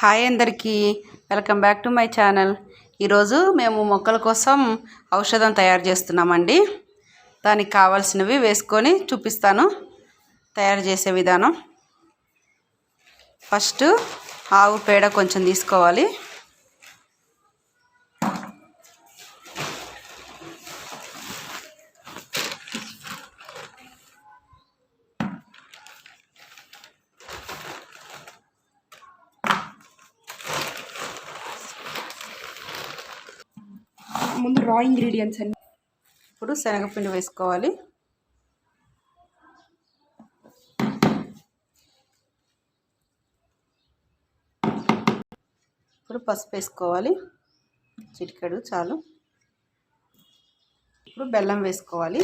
Hi అందరికీ, welcome back to my channel. ఈరోజు మేము మొక్కల కోసం ఔషధం తయారు చేస్తున్నామండి. దానికి కావాల్సినవి వేసుకొని చూపిస్తాను తయారు చేసే విధానం. ఫస్ట్ ఆవు పేడ కొంచెం తీసుకోవాలి. ముందు రా ఇంగ్రీడియంట్స్ అన్ని. ఇప్పుడు శనగపిండి వేసుకోవాలి. ఇప్పుడు పసుపు వేసుకోవాలి, చిటికెడు చాలు. ఇప్పుడు బెల్లం వేసుకోవాలి.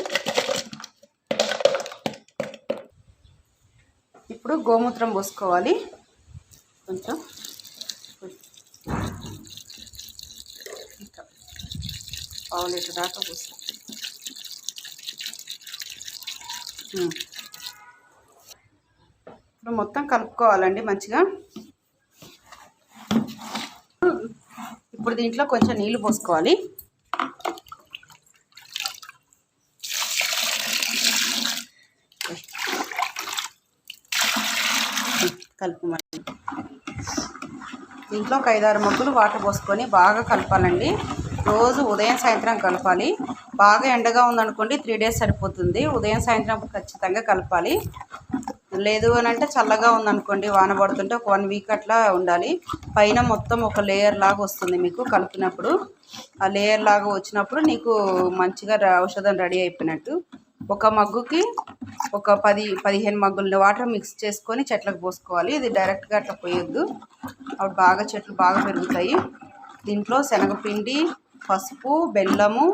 ఇప్పుడు గోమూత్రం పోసుకోవాలి కొంచెం. పావు లీటర్ దాకా పోస్తాం. ఇప్పుడు మొత్తం కలుపుకోవాలండి మంచిగా. ఇప్పుడు దీంట్లో కొంచెం నీళ్ళు పోసుకోవాలి. కలుపుమండి. దీంట్లో ఒక 5-6 మగ్గులు వాటర్ పోసుకొని బాగా కలపాలండి. రోజు ఉదయం సాయంత్రం కలపాలి. బాగా ఎండగా ఉందనుకోండి 3 days సరిపోతుంది. ఉదయం సాయంత్రం ఖచ్చితంగా కలపాలి. లేదు అని అంటే చల్లగా ఉందనుకోండి, వాన పడుతుంటే ఒక 1 week అట్లా ఉండాలి. పైన మొత్తం ఒక లేయర్ లాగా వస్తుంది మీకు కలిపినప్పుడు. ఆ లేయర్ లాగా వచ్చినప్పుడు నీకు మంచిగా ఔషధం రెడీ అయిపోయినట్టు. ఒక మగ్గుకి ఒక 10-15 మగ్గుల వాటర్ మిక్స్ చేసుకొని చెట్లకు పోసుకోవాలి. ఇది డైరెక్ట్గా అట్లా పోయొద్దు, అప్పుడు బాగా చెట్లు బాగా పెరుగుతాయి. దీంట్లో శనగపిండి, పసుపు, బెల్లము,